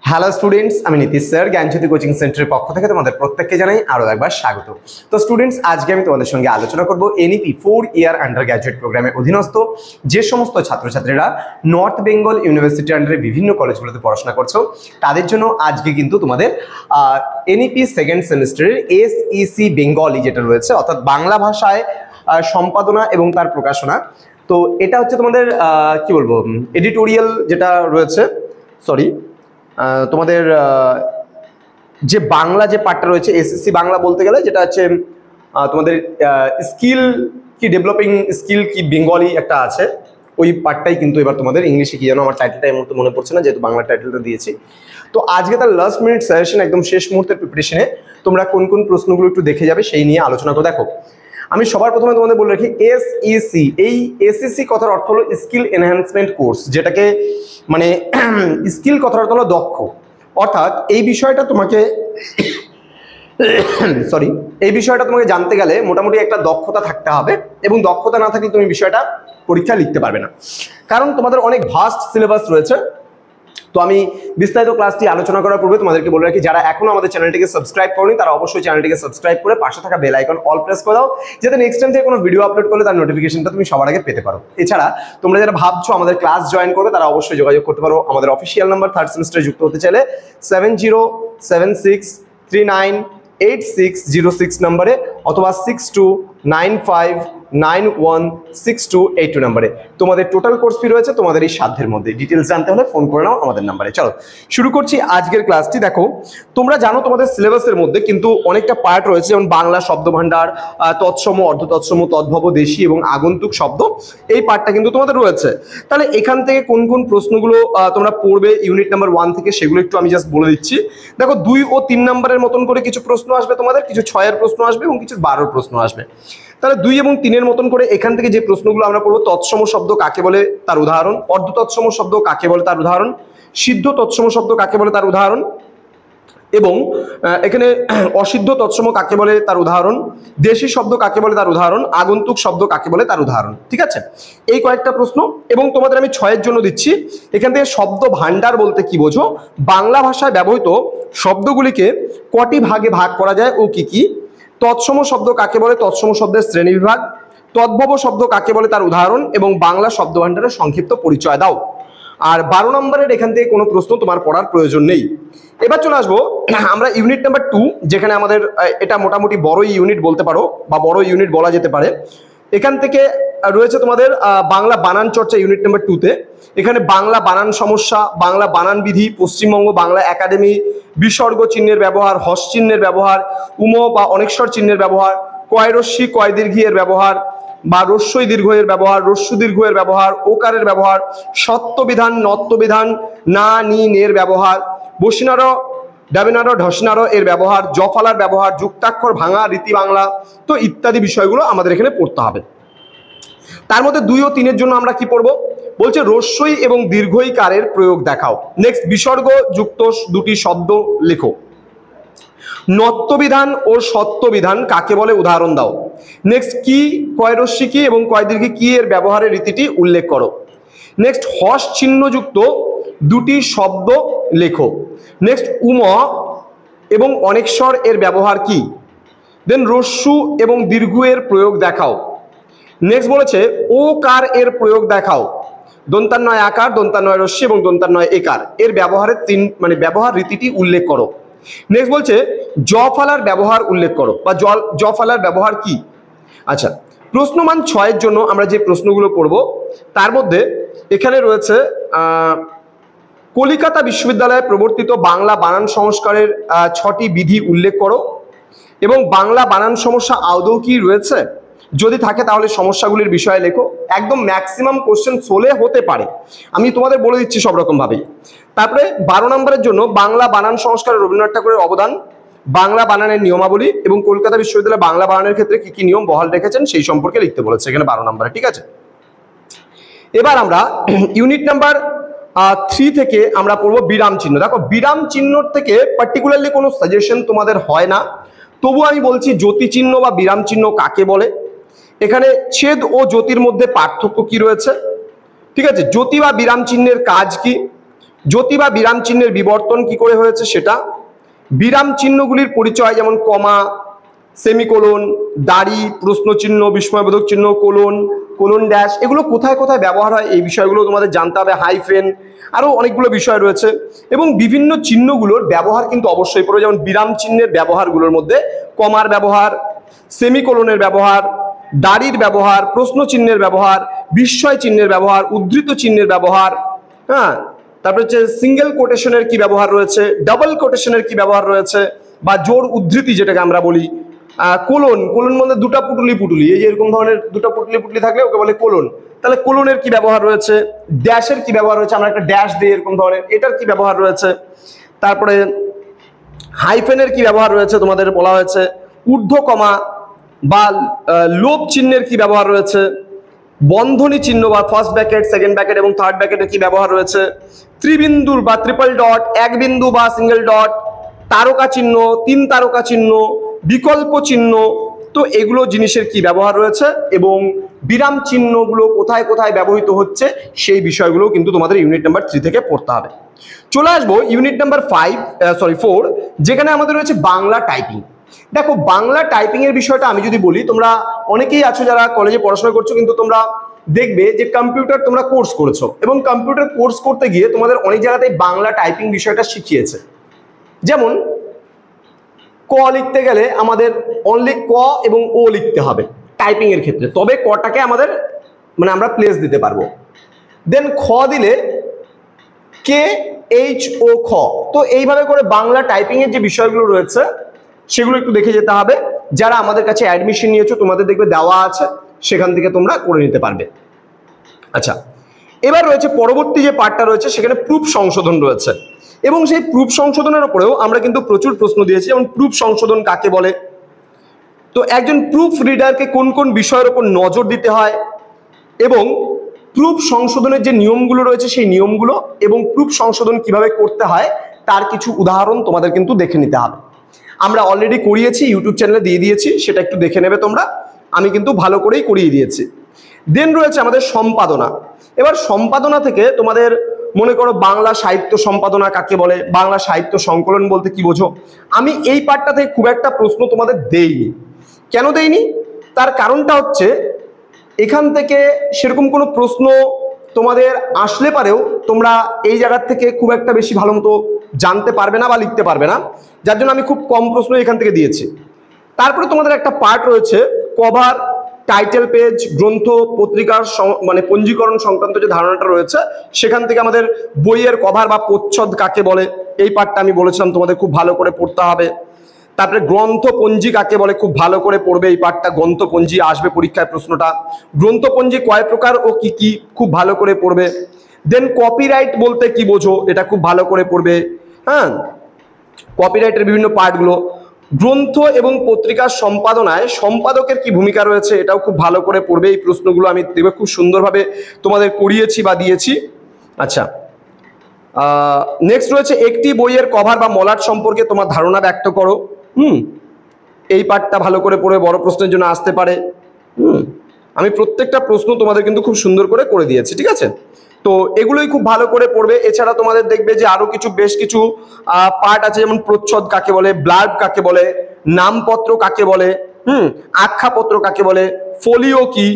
Hello students, আমি Nitish sir জ্ঞানজ্যোতি coaching সেন্টারের পক্ষ থেকে তোমাদের প্রত্যেককে জানাই আরো একবার স্বাগত। তো স্টুডেন্টস, আজকে আমি তোমাদের সঙ্গে আলোচনা করব এনইপি 4 ইয়ার আন্ডার গ্র্যাজুয়েট প্রোগ্রামের অধীনস্থ যে সমস্ত ছাত্রছাত্রীরা নর্থ বেঙ্গল ইউনিভার্সিটি আন্ডারে বিভিন্ন কলেজগুলোতে পড়াশোনা করছো তাদের জন্য আজকে কিন্তু তোমাদের এনইপি সেকেন্ড সেমিস্টারের এসইসি বেঙ্গলি যেটা রয়েছে, অর্থাৎ বাংলা ভাষায় সম্পাদনা এবং তার প্রকাশনা। তো এটা হচ্ছে তোমাদের কি বলবো, এডিটোরিয়াল যেটা রয়েছে, তোমাদের যে বাংলা যে পার্টটা রয়েছে এসএসসি বাংলা বলতে গেলে, যেটা হচ্ছে তোমাদের স্কিল কি ডেভেলপিং স্কিল কি বেঙ্গলি একটা আছে, ওই পার্টটাই কিন্তু এবার তোমাদের ইংলিশে কি যেন আমার টাইটেলটা এই মুহূর্তে মনে পড়ছে না, যেহেতু বাংলা টাইটেলটা দিয়েছি। তো আজকে তার লাস্ট মিনিট সাজেশন, একদম শেষ মুহূর্তের প্রিপারেশনে তোমরা কোন কোন প্রশ্নগুলো একটু দেখে যাবে সেই নিয়ে আলোচনা করে। দেখো, আমি সবার প্রথমে তোমাদের বলে রাখি, এসইসি, এই এসইসি কথার অর্থ হলো স্কিল এনহ্যান্সমেন্ট কোর্স, যেটাকে মানে স্কিল কথার অর্থ হলো দক্ষ। অর্থাৎ এই বিষয়টা তোমাকে এই বিষয়টা তোমাকে জানতে গেলে মোটামুটি একটা দক্ষতা থাকতে হবে, এবং দক্ষতা না থাকলে তুমি বিষয়টা পরীক্ষা লিখতে পারবে না, কারণ তোমাদের অনেক ভাস্ট সিলেবাস রয়েছে। তো আমি বিস্তারিত ক্লাসটি আলোচনা করার পূর্বে তোমাদেরকে বলে রাখি, যারা এখনো আমাদের চ্যানেলটিকে সাবস্ক্রাইব করনি তারা অবশ্যই চ্যানেলটিকে সাবস্ক্রাইব করে পাশে থাকা বেল আইকন অল প্রেস করে দাও, যাতে নেক্সট টাইম থেকে কোনো ভিডিও আপলোড করলে তার নোটিফিকেশনটা তুমি সবার আগে পেতে পারো। এছাড়া তোমরা যারা ভাবছো আমাদের ক্লাস জয়েন করবে তারা অবশ্যই যোগাযোগ করতে পারো আমাদের অফিসিয়াল নাম্বার, থার্ড সেমিস্টারে যুক্ত হতে চাইলে 7076398606 নম্বরে, অথবা 6295916282 নম্বরে। তোমাদের টোটাল কোর্স ফি রয়েছে তোমাদের এই সাধ্যের মধ্যে। ডিটেলস জানতে হলে ফোন করে নাও আমাদের নাম্বারে। চলো শুরু করছি আজকের ক্লাসটি। দেখো, তোমরা জানো তোমাদের সিলেবাসের মধ্যে কিন্তু অনেকটা পার্ট রয়েছে, যেমন বাংলা শব্দভাণ্ডার, তৎসম, অর্ধতৎসম, তদ্ভব, দেশি এবং আগন্তুক শব্দ, এই পার্টটা কিন্তু তোমাদের রয়েছে। তাহলে এখান থেকে কোন কোন প্রশ্নগুলো তোমরা পড়বে ইউনিট নাম্বার 1 থেকে, সেগুলো একটু আমি জাস্ট বলে দিচ্ছি। দেখো, 2 ও 3 নম্বরের মতন করে কিছু প্রশ্ন আসবে তোমাদের, কিছু 6-এর প্রশ্ন আসবে এবং কিছু 12-এর প্রশ্ন আসবে। তাহলে 2 এবং 3-এর মতন করে এখান থেকে যে প্রশ্নগুলো আমরা পড়বো, তৎসম শব্দ কাকে বলে তার উদাহরণ, অর্ধতৎসম শব্দ কাকে বলে তার উদাহরণ, সিদ্ধ তৎসম শব্দ কাকে বলে তার উদাহরণ, এবং এখানে অসিদ্ধ তৎসম কাকে বলে তার উদাহরণ, দেশি শব্দ কাকে বলে তার উদাহরণ, আগন্তুক শব্দ কাকে বলে তার উদাহরণ। ঠিক আছে, এই কয়েকটা প্রশ্ন। এবং তোমাদের আমি 6-এর জন্য দিচ্ছি, এখান থেকে শব্দ ভাণ্ডার বলতে কি বোঝো, বাংলা ভাষায় ব্যবহৃত শব্দগুলিকে কটি ভাগে ভাগ করা যায় ও কি কি, তৎসম শব্দ কাকে বলে, তৎসম শব্দের শ্রেণীবিভাগ, তদ্ভব শব্দ কাকে বলে তার উদাহরণ, এবং বাংলা শব্দ ভাণ্ডারের সংক্ষিপ্ত পরিচয় দাও। আর 12 নম্বরের এখান থেকে কোনো প্রশ্ন তোমার পড়ার প্রয়োজন নেই। এবার চলে আসবো আমরা ইউনিট নাম্বার 2, যেখানে আমাদের এটা মোটামুটি বড়ই ইউনিট বলতে পারো, বা বড় ইউনিট বলা যেতে পারে। এখান থেকে রয়েছে তোমাদের বাংলা বানান চর্চা ইউনিট নাম্বার 2-তে। এখানে বাংলা বানান সমস্যা, বাংলা বানান বিধি, পশ্চিমবঙ্গ বাংলা একাডেমি, বিসর্গ চিহ্নের ব্যবহার, হস চিহ্নের ব্যবহার, উম বা অনেকস্বর চিহ্নের ব্যবহার, কয় রস্যি কয় দীর্ঘি এর ব্যবহার, বা রস্যই দীর্ঘ এর ব্যবহার, রস্যু দীর্ঘ এর ব্যবহার, ওকারের ব্যবহার, সত্য বিধান নত্য বিধান, না নি নের ব্যবহার, বসিনার ডাবিনার ঢসনার এর ব্যবহার, জফালার ব্যবহার, যুক্তাক্ষর ভাঙা রীতি বাংলা, তো ইত্যাদি বিষয়গুলো আমাদের এখানে পড়তে হবে। তার মধ্যে 2 ও 3-এর জন্য আমরা কি পড়বো বলছে, রস্যই এবং দীর্ঘই কারের প্রয়োগ দেখাও। নেক্সট, বিসর্গ যুক্ত দুটি শব্দ লেখো। নত্যবিধান ও সত্যবিধান কাকে বলে উদাহরণ দাও। নেক্সট, কি কয় রস্যি কি এবং কয় দীর্ঘি কি এর ব্যবহারের রীতিটি উল্লেখ করো। নেক্সট, হস চিহ্নযুক্ত দুটি শব্দ লেখো। নেক্সট, উম এবং অনেকস্বর এর ব্যবহার কি। দেন রস্যু এবং দীর্ঘ এর প্রয়োগ দেখাও। নেক্সট বলেছে ও কার এর প্রয়োগ দেখাও। দন্তান্বয় আকার, দন্তান্বয় রস্যি এবং দন্তান্বয় একার এর ব্যবহারের ব্যবহার রীতিটি উল্লেখ করো। নেক্সট বলছে জফালার ব্যবহার উল্লেখ করো, বা জফালার ব্যবহার কি। আচ্ছা, প্রশ্নমান 6-এর জন্য আমরা যে প্রশ্নগুলো পড়ব তার মধ্যে এখানে রয়েছে কলিকাতা বিশ্ববিদ্যালয়ে প্রবর্তিত বাংলা বানান সংস্কারের 6টি বিধি উল্লেখ করো, এবং বাংলা বানান সমস্যা আদৌ কি রয়েছে, যদি থাকে তাহলে সমস্যাগুলির বিষয়ে লেখো। একদম ম্যাক্সিমাম কোশ্চেন সোলে হতে পারে, আমি তোমাদের বলে দিচ্ছি সব রকম ভাবেই। তারপরে 12 নম্বরের জন্য বাংলা বানান সংস্কারে রবীন্দ্রনাথ ঠাকুরের অবদান, বাংলা বানানের নিয়মাবলী, এবং কলকাতা বিশ্ববিদ্যালয়ে বাংলা বানানের ক্ষেত্রে কি কি নিয়ম বহাল রেখেছেন সেই সম্পর্কে লিখতে বলেছে এখানে 12 নম্বরে। ঠিক আছে, এবার আমরা ইউনিট নাম্বার 3 থেকে আমরা পড়বো বিরাম চিহ্ন। দেখো, বিরাম চিহ্ন থেকে পার্টিকুলারলি কোনো সাজেশন তোমাদের হয় না, তবু আমি বলছি জ্যোতি চিহ্ন বা বিরাম চিহ্ন কাকে বলে, এখানে ছেদ ও জ্যোতির মধ্যে পার্থক্য কি রয়েছে। ঠিক আছে, জ্যোতি বা বিরাম চিহ্নের কাজ কি, জ্যোতি বা বিরাম চিহ্নের বিবর্তন কি করে হয়েছে সেটা, বিরাম চিহ্নগুলির পরিচয় যেমন কমা, সেমিকোলন, দাড়ি, প্রশ্নচিহ্ন, বিস্ময়বোধক চিহ্ন, কোলন, কোলন ড্যাশ, এগুলো কোথায় কোথায় ব্যবহার হয় এই বিষয়গুলো তোমাদের জানতে হবে, হাইফেন, আরও অনেকগুলো বিষয় রয়েছে। এবং বিভিন্ন চিহ্নগুলোর ব্যবহার কিন্তু অবশ্যই পড়বে, যেমন বিরাম চিহ্নের ব্যবহারগুলোর মধ্যে কমার ব্যবহার, সেমিকোলনের ব্যবহার, দাড়ির ব্যবহার, প্রশ্ন চিহ্নের ব্যবহার, বিস্ময় চিহ্নের ব্যবহার, উদ্ধৃত চিহ্নের ব্যবহার, হ্যাঁ, তারপরে হচ্ছে সিঙ্গেল কোটেশনের কি ব্যবহার রয়েছে, ডাবল কোটেশনের কি ব্যবহার রয়েছে, বা জোর উদ্ধৃতি যেটাকে আমরা বলি, কোলন, কোলন মানে দুটা পুটুলি পুটুলি, এই যে এরকম ধরনের দুটা পুটুলি পুটুলি থাকলে ওকে বলে কোলন, তাহলে কোলনের কি ব্যবহার রয়েছে, ড্যাশের কি ব্যবহার রয়েছে, আমরা একটা ড্যাশ দিই এরকম ধরনের, এটার কি ব্যবহার রয়েছে, তারপরে হাইফেনের কি ব্যবহার রয়েছে তোমাদের বলা হয়েছে, ঊর্ধ্ব কমা বা লোভ চিহ্নের কি ব্যবহার রয়েছে, বন্ধনী চিহ্ন বা ফার্স্ট ব্র্যাকেট, সেকেন্ড ব্র্যাকেট এবং থার্ড ব্র্যাকেটের কি ব্যবহার রয়েছে, ত্রিবিন্দুর বা ট্রিপল ডট, এক বিন্দু বা সিঙ্গেল ডট, তারকা চিহ্ন, তিন তারকা চিহ্ন, বিকল্প চিহ্ন, তো এগুলো জিনিসের কি ব্যবহার রয়েছে এবং বিরাম চিহ্নগুলো কোথায় কোথায় ব্যবহৃত হচ্ছে সেই বিষয়গুলো কিন্তু তোমাদের ইউনিট নাম্বার 3 থেকে পড়তে হবে। চলে আসবো ইউনিট নাম্বার 4, যেখানে আমাদের রয়েছে বাংলা টাইপিং। দেখো বাংলা টাইপিং এর বিষয়টা আমি যদি বলি, তোমরা অনেকেই আছো যারা কলেজে পড়াশোনা করছো, কিন্তু তোমরা দেখবে যে কম্পিউটার তোমরা কোর্স করেছো এবং কম্পিউটার কোর্স করতে গিয়ে তোমাদের অনেক জায়গাতেই বাংলা টাইপিং বিষয়টা শিখিয়েছে। যেমন ক লিখতে গেলে আমাদের অনলি ক এবং ও লিখতে হবে টাইপিং এর ক্ষেত্রে, তবে কটাকে আমাদের মানে আমরা প্লেস দিতে পারবো। দেন খ দিলে কে, এইচ ও খ। তো এইভাবে করে বাংলা টাইপিং এর যে বিষয়গুলো রয়েছে সেগুলো একটু দেখে যেতে হবে। যারা আমাদের কাছে অ্যাডমিশন নিয়েছো তোমাদের দেখবে দেওয়া আছে, সেখান থেকে তোমরা করে নিতে পারবে। আচ্ছা, এবার রয়েছে পরবর্তী যে পার্টটা রয়েছে, সেখানে প্রুফ সংশোধন রয়েছে এবং সেই প্রুফ সংশোধনের উপরেও আমরা কিন্তু প্রচুর প্রশ্ন দিয়েছি। যেমন প্রুফ সংশোধন কাকে বলে, তো একজন প্রুফ রিডারকে কোন কোন বিষয়ের উপর নজর দিতে হয় এবং প্রুফ সংশোধনের যে নিয়মগুলো রয়েছে সেই নিয়মগুলো এবং প্রুফ সংশোধন কিভাবে করতে হয় তার কিছু উদাহরণ তোমাদের কিন্তু দেখে নিতে হবে। আমরা অলরেডি করিয়েছি, ইউটিউব চ্যানেলে দিয়ে দিয়েছি, সেটা একটু দেখে নেবে তোমরা, আমি কিন্তু ভালো করেই করিয়ে দিয়েছি। দেন রয়েছে আমাদের সম্পাদনা। এবার সম্পাদনা থেকে তোমাদের মনে করো বাংলা সাহিত্য সম্পাদনা কাকে বলে, বাংলা সাহিত্য সংকলন বলতে কি বোঝো। আমি এই পার্টটা থেকে খুব একটা প্রশ্ন তোমাদের দেইনি। কেন দেইনি, তার কারণটা হচ্ছে এখান থেকে সেরকম কোনো প্রশ্ন তোমাদের আসলে পারেও তোমরা এই জায়গার থেকে খুব একটা বেশি ভালো মতো জানতে পারবে না বা লিখতে পারবে না, যার জন্য আমি খুব কম প্রশ্ন এখান থেকে দিয়েছি। তারপরে তোমাদের একটা পার্ট রয়েছে কভার, টাইটেল পেজ, গ্রন্থ পত্রিকার মানে পঞ্জীকরণ সংক্রান্ত যে ধারণাটা রয়েছে, সেখান থেকে আমাদের বইয়ের কভার বা প্রচ্ছদ কাকে বলে এই পার্টটা আমি বলেছিলাম তোমাদের খুব ভালো করে পড়তে হবে। তারপরে গ্রন্থপঞ্জি কাকে বলে খুব ভালো করে পড়বে এই পার্টটা, গ্রন্থপঞ্জি আসবে পরীক্ষায় প্রশ্নটা, গ্রন্থপঞ্জি কয় প্রকার ও কি কি খুব ভালো করে পড়বে। দেন কপিরাইট বলতে কি বোঝো এটা খুব ভালো করে পড়বে, হ্যাঁ, কপিরাইটের বিভিন্ন পার্টগুলো। গ্রন্থ এবং পত্রিকার সম্পাদনায় সম্পাদকের কি ভূমিকা রয়েছে এটাও খুব ভালো করে পড়বে। এই প্রশ্নগুলো আমি দেখবে খুব সুন্দরভাবে তোমাদের করিয়েছি বা দিয়েছি। আচ্ছা, নেক্সট রয়েছে একটি বইয়ের কভার বা মলাট সম্পর্কে তোমার ধারণা ব্যক্ত করো। এই পার্টটা ভালো করে পড়ে, বড় প্রশ্নের জন্য আসতে পারে। আমি প্রত্যেকটা প্রশ্ন তোমাদের কিন্তু খুব সুন্দর করে দিয়েছি, ঠিক আছে। তো এগুলোই খুব ভালো করে পড়বে। এছাড়া তোমাদের দেখবে যে আরো বেশ কিছু পার্ট আছে, যেমন প্রচ্ছদ কাকে বলে, ব্লার্ব কাকে বলে, নামপত্র কাকে বলে, আখ্যাপত্র কাকে বলে, ফোলিও কি,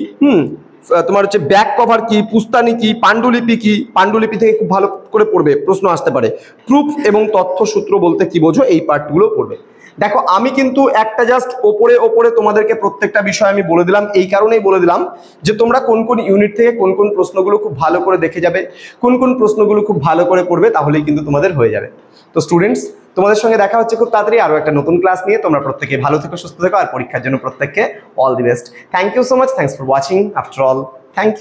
তোমার হচ্ছে ব্যাক কভার কি, পুস্তানি কি, পাণ্ডুলিপি কি, পাণ্ডুলিপি থেকে খুব ভালো করে পড়বে, প্রশ্ন আসতে পারে। প্রুফ এবং তথ্যসূত্র বলতে কি বোঝো এই পার্টগুলো পড়বে। দেখো আমি কিন্তু একটা জাস্ট ওপরে তোমাদেরকে প্রত্যেকটা বিষয় আমি বলে দিলাম, এই কারণেই বলে দিলাম যে তোমরা কোন কোন ইউনিট থেকে কোন কোন প্রশ্নগুলো খুব ভালো করে দেখে যাবে, কোন কোন প্রশ্নগুলো খুব ভালো করে পড়বে, তাহলেই কিন্তু তোমাদের হয়ে যাবে। তো স্টুডেন্টস, তোমাদের সঙ্গে দেখা হচ্ছে খুব তাড়াতাড়ি আরো একটা নতুন ক্লাস নিয়ে। তোমরা প্রত্যেকে ভালো থেকো, সুস্থ থেকো, আর পরীক্ষার জন্য প্রত্যেককে all the best. Thank you so much, thanks for watching. After all, thank you.